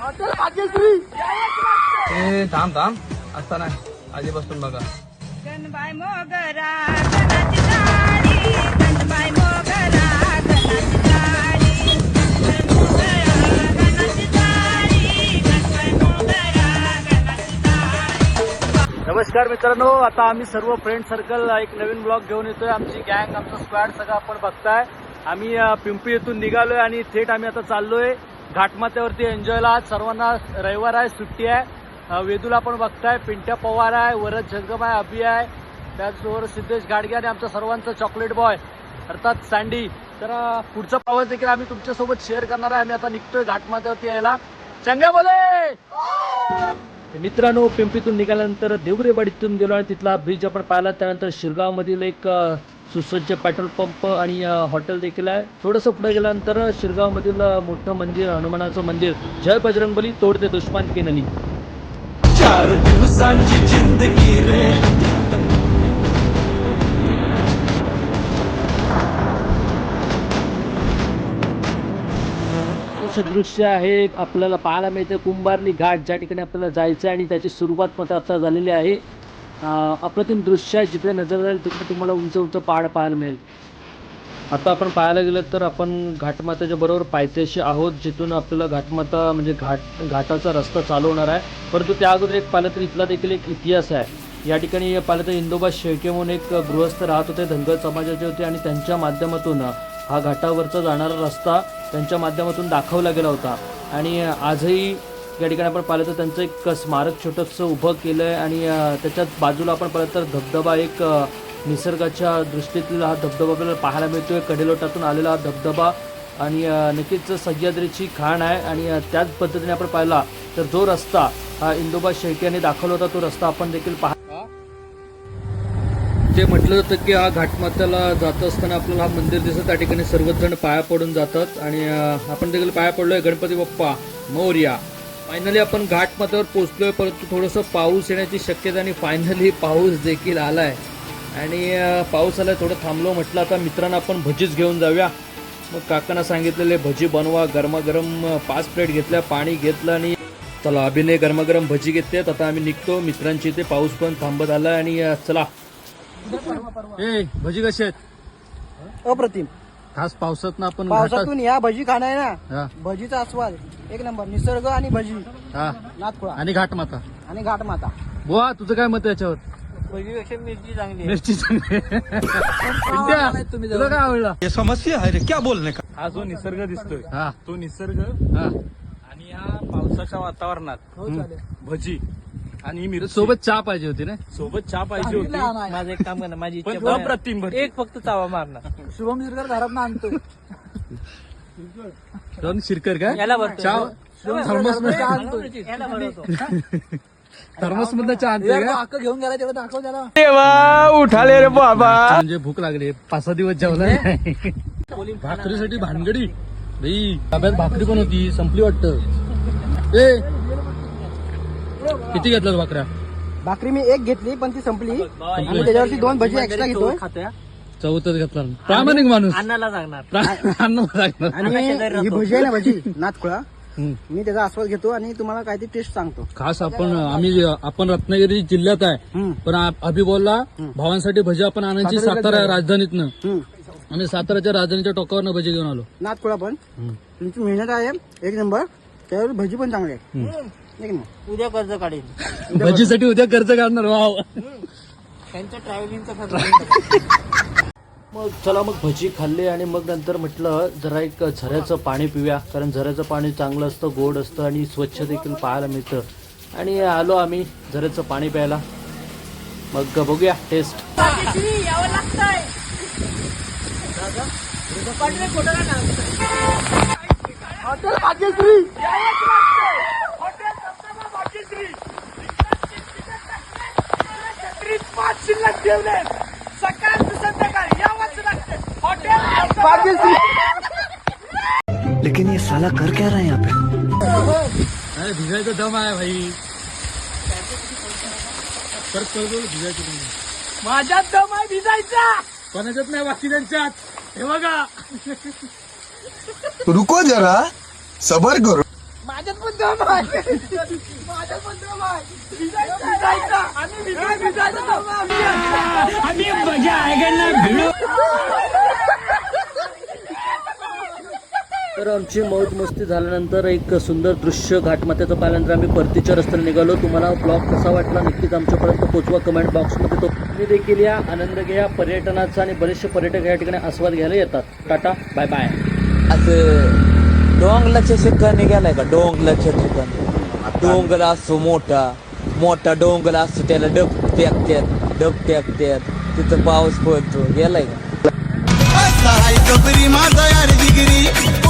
थांब थांब आता नाही आधीपासून बघा. गणबाई मोगरा गणाची साडी, गणबाई मोगरा गणाची साडी, गणाची साडी, गणबाई मोगरा गणाची साडी. नमस्कार मित्रांनो, आता आम्ही सर्व फ्रेंड सर्कल एक नवीन ब्लॉग घेऊन येतोय. आमची गँग, आमचा स्क्वॅड सगळं आपण बघताय. आम्ही पिंपरी येथून निघालोय आणि थेट आम्ही आता चाललोय घाटमाथ्यावरती एन्जॉयला. आज सर्वांना रविवार आहे, सुट्टी आहे. वेदूला आपण बघताय, पिंट्या पवार आहे, वरद जंगम आहे, अभि आहे, त्याचबरोबर सिद्धेश गाडगे आणि आमचा सर्वांचा चॉकलेट बॉय अर्थात सँडी. तर पुढचा प्रवास देखील आम्ही तुमच्यासोबत शेअर करणार आहे. आम्ही आता निघतोय घाटमाथ्यावरती यायला. चंगामध्ये मित्रांनो, पिंपरीतून निघाल्यानंतर देवरेवाडीतून गेलो आणि तिथला ब्रिज आपण पाहिला. त्यानंतर शिरगावमधील एक सुसज्ज पेट्रोल पंप आणि हॉटेल देखील आहे. थोडंसं पुढे गेल्यानंतर शिरगावमधील मोठं मंदिर, हनुमानाचं मंदिर, जय बजरंगबली तोडते दुश्मन की नली. 4 दिवसांची जिंदगी रे. दृश्य आहे आपल्याला पाहायला मिळते कुंभारली घाट, ज्या ठिकाणी आपल्याला जायचं आहे आणि त्याची सुरुवात मात्र आता झालेली आहे. अप्रतिम दृश्य आहे. जिथे नजर जाईल तिथे तुम्हाला उंच उंच पहाड पाहायला मिळेल. आता आपण पाहायला गेलं तर आपण घाटमाथ्याच्या बरोबर पायथ्याशी आहोत, जिथून आपल्याला घाटमाथा म्हणजे घाटाचा रस्ता चालू होणार आहे. परंतु त्या अगोदर एक पाहिलं तर इथला देखील एक इतिहास आहे. या ठिकाणी पाहिलं तर इंदोबा शेळके म्हणून एक गृहस्थ राहत होते, धनगर समाजाचे होते आणि त्यांच्या माध्यमातून हा घाटावरचा जाणारा रस्ता त्यांच्या माध्यमातून दाखवला गेला होता. आणि आजही या ठिकाणी आपण पाहिलं तर त्यांचं एक स्मारक छोटंसं उभं केलं आहे. आणि त्याच्यात बाजूला आपण पाहिलं तर धबधबा, एक निसर्गाच्या दृष्टीतील हा धबधबा आपल्याला पाहायला मिळतोय. कडेलोटातून आलेला हा धबधबा आणि नक्कीच सह्याद्रीची खाण आहे. आणि त्याच पद्धतीने आपण पाहिला तर जो रस्ता हा इंदोबा शेळके यांनी दाखवला होता तो रस्ता आपण देखील ते म्हटलं जातं की हा घाटमाथ्याला जात असताना आपल्याला हा मंदिर दिसत. त्या ठिकाणी सर्वच जण पाया पडून जातात आणि आपण देखील पाया पडलोय. गणपती बाप्पा मोरया. फायनली आपण घाटमाथ्यावर पोहोचलोय, परंतु थोडंसं पाऊस येण्याची शक्यता आणि फायनली पाऊस देखील आलाय. आणि पाऊस आलाय, थोडं थांबलो. म्हटलं आता मित्रांना आपण भजीच घेऊन जाऊया. मग काकांना सांगितलेले भजी बनवा. गरमागरम 5 प्लेट घेतल्या, पाणी घेतलं आणि चला अभिनय गरमागरम भजी घेतलेत. आता आम्ही निघतो मित्रांची इथे. पाऊस पण थांबत आलाय आणि चला. ए भजी कशी आहेत? अप्रतिम. खास पावसात आपण पावसातून या भजी खाणं आहे हा. ना, भजीचा आस्वाद एक नंबर. निसर्ग आणि भजी, हा नाथखोळा आणि घाटमाथा. आणि घाटमाता. बुवा तुझं काय मत आहे याच्यावर? भजीपेक्षा मिरची चांगली आहे. मिरची चांगली आहे. तुला काय आवडला? ये समस्या है रे, क्या बोलने का. हा जो निसर्ग दिसतोय, हा तो निसर्ग हा. आणि या पावसाच्या वातावरणात भजी आणि मिरची सोबत चहा पाहिजे होती ना. सोबत चहा पाहिजे होती. माझं एक काम करणार, माझी पण इच्छा अप्रतिम भजी. एक फक्त चावा मारणार. शुभम शिरकर घरात ना आणतो. दोन शिरकर काय याला भरतो. चहा थर्मस याला भरवतो. थर्मस मधनं चहा आणते का? अक्क घेऊन गेला तेव्हा दाखव त्याला. देवा उठाले रे बाबा. म्हणजे भूक लागली, 5-6 दिवस जेवला नाही. भाकरीसाठी भानगडी भाई. डब्यात भाकरी पण होती, संपली वाटतं. ए किती घेतलं भाकऱ्या? भाकरी मी एक घेतली पण ती संपली आणि त्याच्यावरती 2 भजी एक्स्ट्रा घेतोय. चौथच घेतला. प्रामाणिक माणूस. अन्नाला सांगणार. अन्न सांगणार. आणि ही भजी आहे ना, भजी नाथखोळा, मी त्याचा आस्वाद घेतो आणि तुम्हाला काय ती टेस्ट सांगतो. खास आपण रत्नागिरी जिल्ह्यात आहे, पण अभि बोलला भावांसाठी भजी आपण आणायची सातारा राजधानीतनं. आम्ही साताराच्या राजधानीच्या टोकावरनं भजी घेऊन आलो. नाथखोळा पण तुमची मेहनत आहे एक नंबर. त्यावर भजी पण चांगली आहे. एक नंबर. उद्या कर्ज काढेल भजीसाठी, उद्या कर्ज काढणार. वाव. त्यांच्या ट्रॅव्हलिंगचा खर्च. मग चला, मग भजी खाल्ली आणि मग नंतर म्हटलं जरा एक झऱ्याचं पाणी पिऊया, कारण झऱ्याचं पाणी चांगलं असतं, गोड असतं आणि स्वच्छ देखील पाहायला मिळतं. आणि आलो आम्ही झऱ्याचं पाणी प्यायला. मग बघूया टेस्ट. यावं लागतंय. हॉटेल भाग्यश्री. लेकिन ये साला कर क्या रहा है यहाँ पे. अरे भिजायचं दम आहे भाई. परत भिजायचं तुम्ही. माझ्यात दम आहे भिजायचा. कोणाच्यात नाही, बाकी त्यांच्यात. हे बघा. रुको जरा, सबर करो. माझ्यात पण दम आहे. माझ्यात पण दम आहे. भिजायचं. आम्ही भिजायचं. तर आमची मौज मस्ती झाल्यानंतर एक सुंदर दृश्य घाटमाथ्याचं पाहिल्यानंतर आम्ही परतीच्या रस्त्याने निघालो. तुम्हाला ब्लॉग कसा वाटला नक्कीच आमच्यापर्यंत पोचवा कमेंट बॉक्समध्ये. तो तुम्ही देखील या आनंद घ्या पर्यटनाचा आणि बरेचसे पर्यटक या ठिकाणी आस्वाद घ्यायला येतात. Tata bye bye. असं डोंगराच्या ठिकाणी गेलाय का? डोंगराच्या ठिकाणी डोंगर असतो मोठा डोंगर असतो, त्याला डब टाकतात तिथं पाऊस पडतो. गेलाय का? माझा यार जिगरी